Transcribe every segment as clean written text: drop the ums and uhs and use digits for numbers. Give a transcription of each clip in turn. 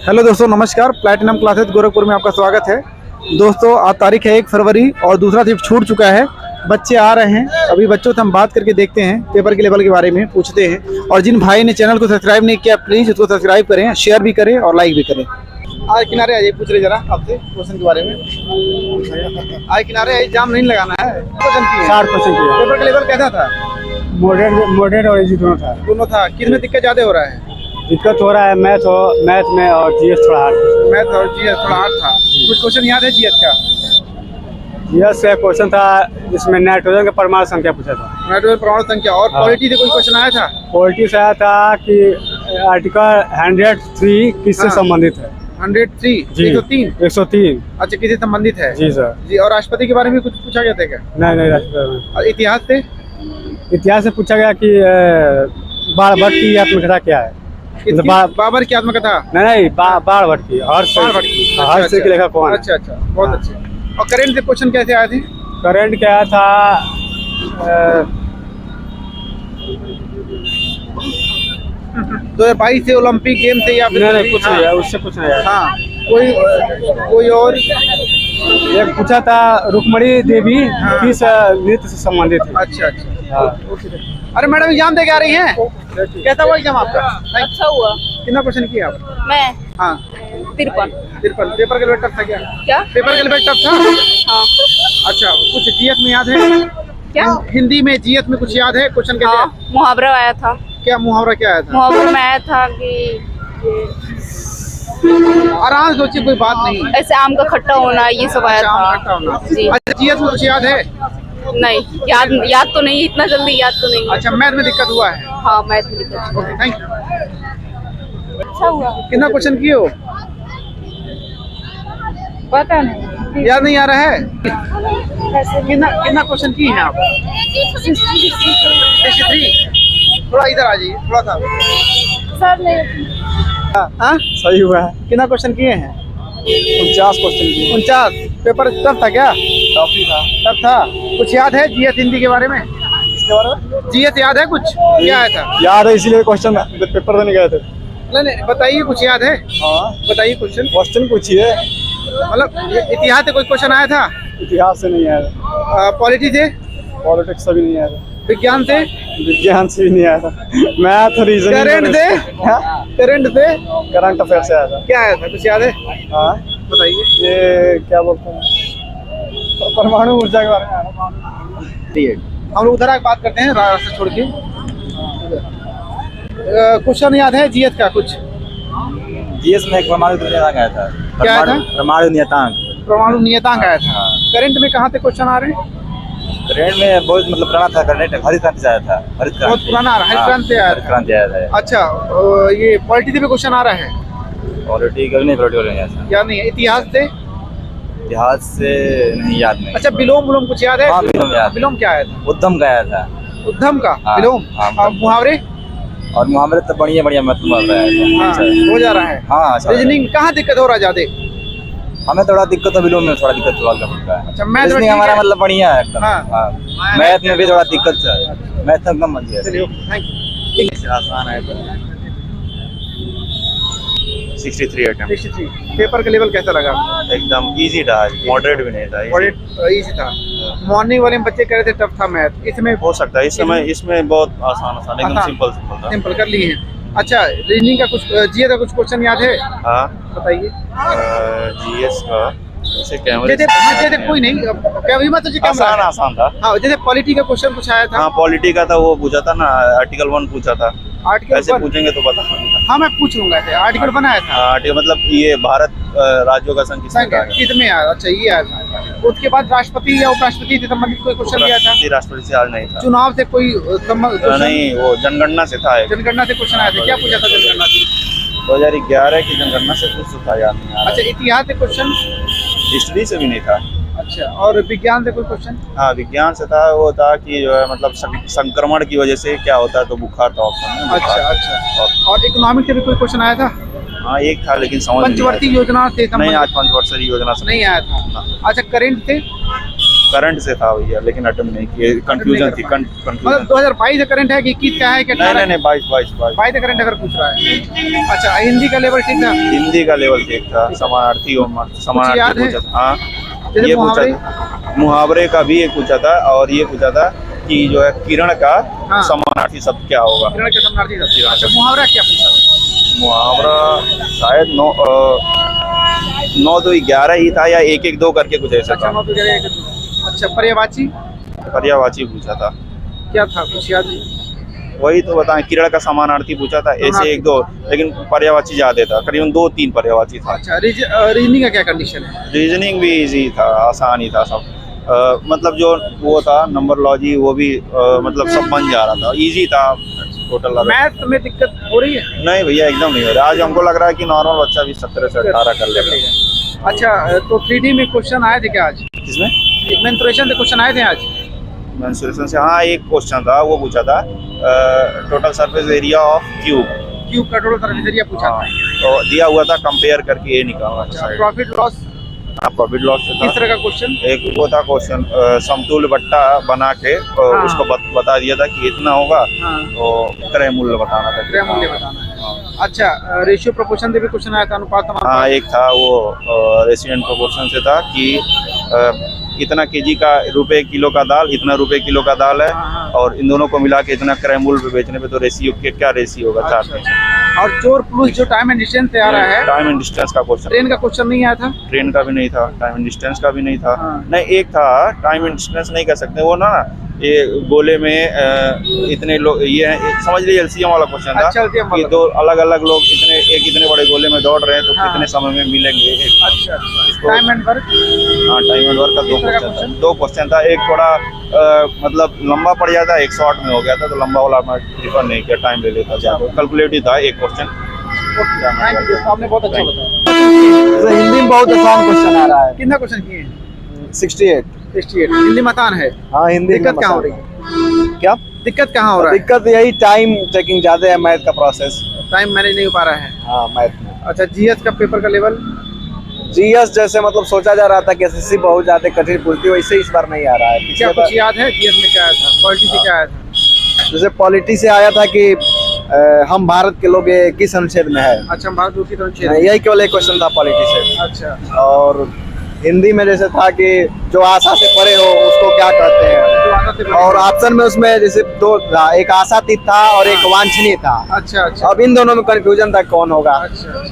Hello दोस्तों, नमस्कार। Platinum classes Gorakhpur में आपका स्वागत है। दोस्तों, आज तारीख है 1 फरवरी और दूसरा शिफ्ट छूट चुका है। बच्चे आ रहे हैं, अभी बच्चों से हम बात करके देखते हैं, पेपर के लेवल के बारे में पूछते हैं। और जिन भाई ने चैनल को सब्सक्राइब नहीं किया, प्लीज़ उसको सब्सक्राइब करें, शेयर भी करें और लाइक भी करें। आज किनारे आइए, पूछ रहे जरा आपसे क्वेश्चन के बारे में। आज किनारे आइए, जाम नहीं लगाना है। क्वेश्चन 60% पेपर का लेवल कैसा था? मॉडरेट और इजी दोनों था। किस में दिक्कत ज़्यादा हो रहा है? दिक्कत हो रहा है मैथ में और जीएस थोड़ा हार्ड। मैथ और जीएस थोड़ा हार्ड था। कुछ क्वेश्चन याद है जीएस का? जीएस का क्वेश्चन था जिसमें नाइट्रोजन का परमाणु संख्या पूछा था। नाइट्रोजन परमाणु संख्या और पॉलिटी से कोई क्वेश्चन आया था? पॉलिटी से आया था कि आर्टिकल 103 किससे संबंधित है? 103 103 103 अच्छा, किससे संबंधित है? जी सर। जी, और राष्ट्रपति के बारे में कुछ पूछा गया था क्या? नहीं राष्ट्रपति। और इतिहास से? इतिहास से पूछा गया कि बाणभट्ट की आत्मकथा क्या है? बाबर की आत्मकथा? नहीं, बाणभट्ट की। हर्ष की लेखक कौन? अच्छा, बहुत अच्छे। और करंट से क्वेश्चन कैसे आए थे? करंट क्या था? 2022 से ओलंपिक गेम से या फिर नहीं कुछ नहीं है, उससे कुछ नहीं है। हाँ, कोई और एक पूछा था रुक्मणी देवी किस नृत्य से संबंधित है? अच्छा। अरे मैडम, एग्जाम दे के आ रही हैं? कैसा हुआ एग्जाम आपका? अच्छा हुआ। कितना क्वेश्चन किया आप? मैं हाँ 53। पेपर का लेवल टफ था क्या? पेपर का लेवल टफ था? हाँ। अच्छा, कुछ जीएस में याद है क्या? हिंदी में जीएस में कुछ याद है? क्वेश्चन कैसे? हाँ, मुहावरा आया था। क्या मुहावरा क्या आया था? मुहावरे में आया था कि आराम सोचिए, कोई बात नहीं। ऐसे आम का खट्टा होना, ये सब आया था। जी। अच्छा, जीएस में कुछ याद है? नहीं, याद तो नहीं, इतना जल्दी याद तो नहीं। अच्छा, मैथ में दिक्कत हुआ है? हाँ, मैथ में दिक्कत। Okay, thank you. अच्छा हुआ। कितना क्वेश्चन किए हो? पता नहीं, याद नहीं आ रहा है? कितना क्वेश्चन किए हैं आप? 63। थोड़ा इधर आ जाइए, थोड़ा सा। सर नहीं। हाँ, सही हुआ है। कितना क्वेश्चन किए हैं? 49 क्वेश्चन किए। 49। पेपर टफ था क्या? टफ था। कुछ याद है जीएस हिंदी के बारे में? इसके बारे में जीएस याद है कुछ? क्या आया था? याद है, इसीलिए क्वेश्चन पेपर देने गए थे। नहीं, बताइए, कुछ याद है? हाँ बताइए क्वेश्चन पूछिए। मतलब इतिहास से कोई क्वेश्चन आया था? इतिहास से नहीं आया। पॉलिटी से? पॉलिटिक्स से भी नहीं आया। विज्ञान से? विज्ञान से भी नहीं आया था। Math reasoning. करंट से? करंट अफेयर से आया था। क्या आया था, कुछ याद है? हाँ बताइए। ये क्या बोलते हैं, परमाणु ऊर्जा के बारे में। हम लोग उधर आके बात करते हैं, रास्ता छोड़ के। क्वेश्चन याद है जीएस का कुछ? जीएस में एक परमाणु नियतांक आया था। क्या आया था? परमाणु नियतांक आया था। करंट में कहाँ से क्वेश्चन आ रहे हैं? करंट में बहुत पुराना था। करंट हरित क्रांति से आया था। बहुत पुराना हरित क्रांति से आया था। अच्छा, ये पॉलिटी पे क्वेश्चन आ रहा है? पॉलिटिकल नहीं आया। याद नहीं है। इतिहास से नहीं याद नहीं। अच्छा, विलोम कुछ याद है? हाँ, विलोम क्या आया था? उद्यम का आया था। उद्यम का विलोम। मुहावरे? और मुहावरे तो बढ़िया मतलब हो जा रहा है। हाँ, रीजनिंग कहाँ दिक्कत हो रहा है ज्यादा? हमें थोड़ा दिक्कत है, विलोम में थोड़ा दिक्कत होता है। अच्छा, मैथ में हमारा मतलब बढ़िया है एकदम। हाँ। मैथ में भी थोड़ा दिक्कत है। मैथ एकदम बढ़िया है। चलिए, थैंक यू। आसान है। 63 अटेम्प्ट। 63। पेपर का लेवल कैसा लगा? एकदम इजी था, मॉडरेट भी नहीं था। इजी था। मॉर्निंग वाले बच्चे कह रहे थे टफ था मैथ, इसमें हो सकता है। इसमें बहुत आसान एकदम सिंपल था। सिंपल कर लिए हैं। अच्छा, रीजनिंग का कुछ, जीएस का कुछ क्वेश्चन याद है? हाँ, बताइए। जीएस का जैसे कोई नहीं, कभी मत सोचिए, आसान था। हाँ, जैसे पॉलिटी का क्वेश्चन कुछ आया था? हाँ, पॉलिटी का था, वो पूछा था ना, आर्टिकल 1 पूछा था। ऐसे पूछेंगे तो बता। हाँ, मैं पूछ लूंगा। ऐसे आर्टिकल बनाया था? आर्टिकल मतलब ये भारत राज्यों का संघ किसमें आया? अच्छा, ये आया था। उसके बाद राष्ट्रपति या उपराष्ट्रपति से संबंधित कोई क्वेश्चन दिया था? राष्ट्रपति से आज नहीं था। चुनाव से कोई नहीं, वो जनगणना से था। जनगणना से क्वेश्चन आया था। क्या पूछा था जनगणना से? 2011 की जनगणना से कुछ था, याद नहीं। अच्छा, इतिहास से क्वेश्चन? हिस्ट्री से भी नहीं था। अच्छा, और विज्ञान से कोई क्वेश्चन? हाँ, विज्ञान से था। वो था कि जो है मतलब संक्रमण की वजह से क्या होता है, तो बुखार था ऑप्शन। अच्छा। और इकोनॉमिक से भी कोई क्वेश्चन आया था? हाँ, एक था, लेकिन समझ पंचवर्ती योजना से नहीं। आज पंचवर्षीय योजना से नहीं आया था। अच्छा, करंट से? करंट से था भैया, लेकिन अटेम्प्ट नहीं किए, कंफ्यूजन थी, मतलब कंफ्यूजन। 2022 करंट है कि 21 का है कि नहीं नहीं नहीं, 22 22 करंट अगर पूछ रहा है। अच्छा, हिंदी का लेवल ठीक था? हिंदी का लेवल ठीक था, समानार्थी और याद समानार्थी है? पूछा था। हाँ, जैसे ये पूछा मुहावरे? था, मुहावरे का भी एक पूछा था, और ये पूछा था कि जो है किरण का हाँ। समानार्थी शब्द क्या होगा। किरण के समानार्थी था। अच्छा, मुहावरा क्या पूछा था? मुहावरा शायद 9 2 11 ही था, या 1 1 2 करके कुछ ऐसा अच्छा, था। 9 तो जगह एक। अच्छा, पर्यायवाची पर्यायवाची पूछा था, क्या था कुछ याद नहीं? वही तो बताएं, किरण का समानार्थी पूछा था, ऐसे 1 2, लेकिन पर्यायवाची ज्यादा था, करीबन 2 3 पर्यायवाची था। अच्छा, रीजनिंग का क्या कंडीशन है? रीजनिंग भी इजी था, आसान ही था सब। मतलब जो वो था नंबरलॉजी, वो भी मतलब सब बन जा रहा था, इजी था टोटल। मैथ में दिक्कत हो रही है? नहीं भैया, एकदम नहीं हो रहा। आज हमको लग रहा है कि नॉर्मल बच्चा भी 17 से 18 कर लेगा। अच्छा, तो 3D में क्वेश्चन आए थे क्या आज? किसमें? मेंसुरेशन से क्वेश्चन आए थे आज? मेंसुरेशन से हाँ, एक क्वेश्चन था, वो पूछा था total surface area of cube. Cube का टोटल सरफेस एरिया पूछा हाँ, था। तो दिया हुआ था, कंपेयर करके ये निकालना अच्छा, था। प्रॉफिट लॉस प्रॉफिट लॉस से किस था। तरह का क्वेश्चन? एक वो था क्वेश्चन, समतुल्य बट्टा बना के हाँ। उसको बता दिया था कि इतना होगा, हाँ, तो क्रय मूल्य बताना था। क्रय मूल्य बताना है। अच्छा, रेशियो प्रोपोर्शन से भी क्वेश्चन आया था, अनुपात समानुपात। हाँ, एक था वो रेशियो प्रोपोर्शन से था कि इतना केजी का रुपए किलो का दाल, इतना रुपए किलो का दाल है, हाँ, हाँ। और इन दोनों को मिला के इतना क्रय मूल्य पे बेचने पे, तो रेशियो क्या रेशियो होगा, अच्छा, 4 में। अच्छा। और चोर प्लस जो टाइम एंड डिस्टेंस से आ रहा है, टाइम एंड डिस्टेंस का क्वेश्चन। ट्रेन का क्वेश्चन नहीं आया था? ट्रेन का भी नहीं था, टाइम एंड डिस्टेंस का भी नहीं था। हाँ। नहीं, एक था, टाइम एंड डिस्टेंस नहीं कह सकते, वो ना ये गोले में इतने लोग, ये समझ लीजिए एलसीएम वाला क्वेश्चन था। अच्छा, LCM कि वाला। 2 अलग अलग लोग इतने बड़े गोले में दौड़ रहे हैं, तो हाँ। कितने समय में मिलेंगे। अच्छा, टाइम एंड वर्क। हाँ, टाइम एंड वर्क का किस तरह का question? 2 क्वेश्चन था। एक थोड़ा मतलब लंबा पड़ जाता, एक शॉर्ट में हो गया था, तो लंबा वाला मैं प्रीफर नहीं किया, टाइम ले लेता ज्यादा। कैलकुलेटिव था एक क्वेश्चन। थैंक यू, आपने बहुत अच्छा बताया। हिंदी में बहुत आसान क्वेश्चन आ रहा है। कितना क्वेश्चन किए हैं? 68। 68। हिंदी में आसान है। हाँ, हिंदी में दिक्कत कहाँ हो रही आसान है? क्या दिक्कत कहाँ हो रहा है? दिक्कत यही टाइम टेकिंग ज्यादा है, मैथ का प्रोसेस। टाइम मैनेज नहीं हो पा रहा है। हाँ, मैथ में। अच्छा, जीएस का पेपर का लेवल? जीएस जैसे मतलब सोचा जा रहा था कि एसएससी बहुत ज्यादा कठिन पूछती है, वैसे इस बार नहीं आ रहा है। क्या पिछले कुछ बार याद है जीएस में क्या आया था? पॉलिटी से क्या आया था? जैसे पॉलिटी से आया था कि हम भारत के लोग ये किस अनुच्छेद में है। अच्छा, भारत की तरफ यही केवल एक क्वेश्चन था पॉलिटी से। अच्छा, और हिंदी में जैसे था कि जो आशा से परे हो उसको क्या कहते हैं। जो आधा से और ऑप्शन में उसमें जैसे 2 था, एक आशातीत था और एक वांछनीय था। अच्छा, अच्छा, अब इन दोनों में कंफ्यूजन था कौन होगा। अच्छा,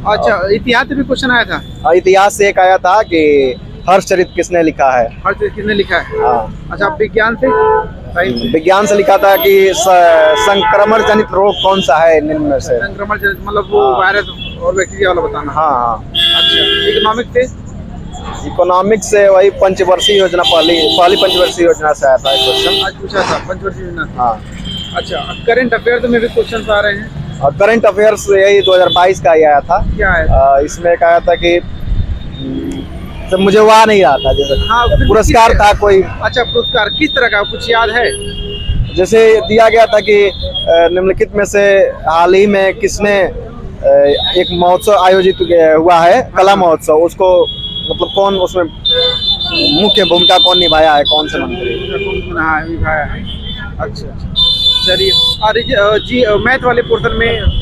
अच्छा। इतिहास से भी क्वेश्चन आया था? और इतिहास से एक आया था कि हर्षचरित किसने लिखा है। हर चीज किसने लिखा है? हाँ, अच्छा, विज्ञान से? साइंस से? विज्ञान से लिखा था कि संक्रमण जनित रोग कौन सा है निम्न में से। संक्रमण मतलब वो हाँ। वायरस और बैक्टीरिया वाला बताना। हाँ हाँ। अच्छा, इकोनॉमिक्स से? इकोनॉमिक्स से वही पंचवर्षीय योजना, पहली पंचवर्षीय योजना से आया था क्वेश्चन। आज पूछा था पंचवर्षीय योजना से। हाँ, अच्छा, करंट अफेयर में भी क्वेश्चन आ रहे हैं। और करंट अफेयर्स यही 2022 का ही आया था। क्या है? इसमें एक आया था कि तो मुझे वहाँ नहीं रहा था, जैसे हाँ, फिर पुरस्कार किस- था कोई, अच्छा, पुरस्कार किस तरह का कुछ याद है? जैसे दिया गया था कि निम्नलिखित में से हाल ही में किसने एक महोत्सव आयोजित हुआ है, कला महोत्सव, उसको मतलब कौन उसमें मुख्य भूमिका कौन निभाया है, कौन से मंत्री। हाँ, निभाया है। अच्छा, अच्छा, चलिए। और जी मैथ वाले पोर्शन में?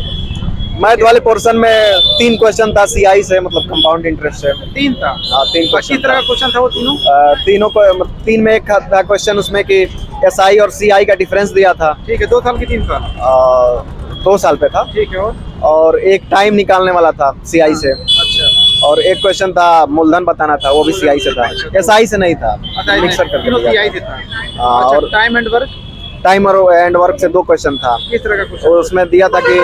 मैथ वाले पोर्शन में 3 क्वेश्चन था सीआई से, मतलब कंपाउंड इंटरेस्ट से। 3 था? हाँ, 3 किस क्वेश्चन तरह का क्वेश्चन था वो तीनों? तीनों को 3 में एक था क्वेश्चन उसमें कि एसआई और सीआई का डिफरेंस दिया था। ठीक है, 2 साल की 3 साल? 2 साल पे था। ठीक है। और एक टाइम निकालने वाला था सीआई से। अच्छा, और एक क्वेश्चन था मूलधन बताना था, वो भी सीआई से था, एसआई से नहीं था, अच्छा, मिक्सर करके तीनों दिया सीआई था। से था। हाँ, अच्छा, और टाइम एंड वर्क टाइम और एंड वर्क से 2 क्वेश्चन था। किस तरह का क्वेश्चन? और उसमें दिया था कि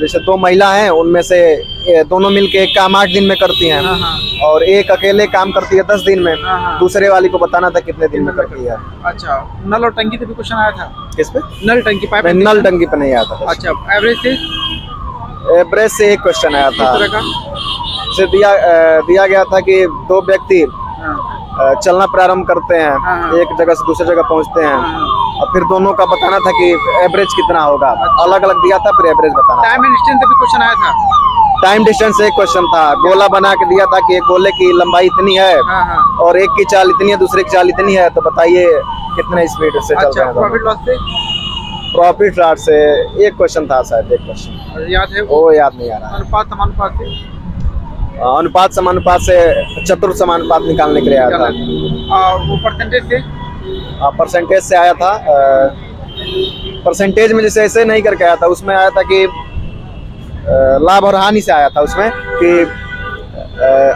जैसे 2 महिला हैं, उनमें से दोनों मिलके एक काम 8 दिन में करती हैं, हाँ, हाँ। और एक अकेले काम करती है 10 दिन में। हाँ, हाँ। दूसरे वाली को बताना था कितने दिन में करती है। अच्छा, नल और टंकी पे भी क्वेश्चन आया था? किस पे? नल टंकी पाइप? नहीं, नल टंकी पे नहीं आया था। अच्छा, एवरेज से? एवरेज से एक क्वेश्चन आया किस था। तरह का? से दिया गया था कि 2 व्यक्ति हाँ, चलना प्रारंभ करते हैं, हाँ। एक जगह से दूसरी जगह पहुंचते हैं, हाँ। और फिर दोनों का बताना था कि एवरेज कितना होगा। अलग अलग दिया था, फिर एवरेज बताना था। टाइम एंड डिस्टेंस पे भी क्वेश्चन आया था? टाइम डिस्टेंस एक क्वेश्चन था, गोला बना के दिया था कि एक गोले की लंबाई इतनी है हाँ हाँ और एक की चाल इतनी है, दूसरे की चाल इतनी है, तो बताइए कितने स्पीड से चल अच्छा रहे हैं प्रॉफिट लॉस से प्रॉफिट लॉस से एक क्वेश्चन था शायद, एक क्वेश्चन याद है वो याद नहीं आ रहा। अनुपात समानुपात से अनुपात समानुपात से चतुर्थ समानुपात निकालने के लिए आया था। वो परसेंटेज से परसेंटेज से आया था, परसेंटेज में जैसे ऐसे नहीं करके आया था, उसमें आया था कि लाभ और हानि से आया था उसमें कि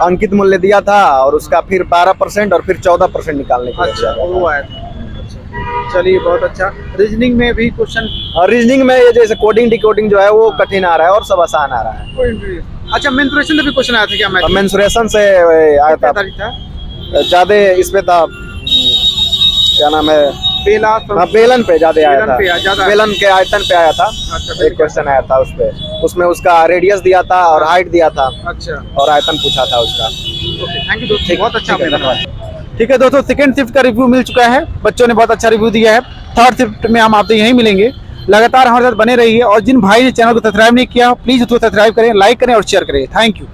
अंकित मूल्य दिया था और उसका फिर 12% और फिर 14% निकालने के लिए अच्छा दिया वो आया था। चलिए बहुत अच्छा। रीजनिंग में भी क्वेश्चन और रीजनिंग में ये जैसे कोडिंग डिकोडिंग जो है वो कठिन आ रहा है और सब आसान आ रहा है। अच्छा मेंसुरेशन से भी क्वेश्चन आया था क्या मैथ? मेंसुरेशन से आया था, ज्यादा इसमें था, क्या नाम है, बेला हाँ बेलन पे ज्यादा आया बेलन पे ज्यादा था, आया। बेलन के आयतन पे आया था। अच्छा एक क्वेश्चन आया था उस पे, उसमें उसका रेडियस दिया था और हाइट दिया था अच्छा और आयतन पूछा था उसका। थैंक यू दोस्तों, बहुत अच्छा ठीक है, आपने धन्यवाद। बताया। ठीक है दोस्तों, सेकंड शिफ्ट का रिव्यू मिल चुका है, बच्चों ने बहुत अच्छा रिव्यू दिया है। थर्ड शिफ्ट में हम आपसे यहीं मिलेंगे, लगातार हमारे साथ बने रहिए और जिन भाई ने चैनल को सब्सक्राइब नहीं किया प्लीज उसको सब्सक्राइब करें, लाइक करें और शेयर करें। Thank you.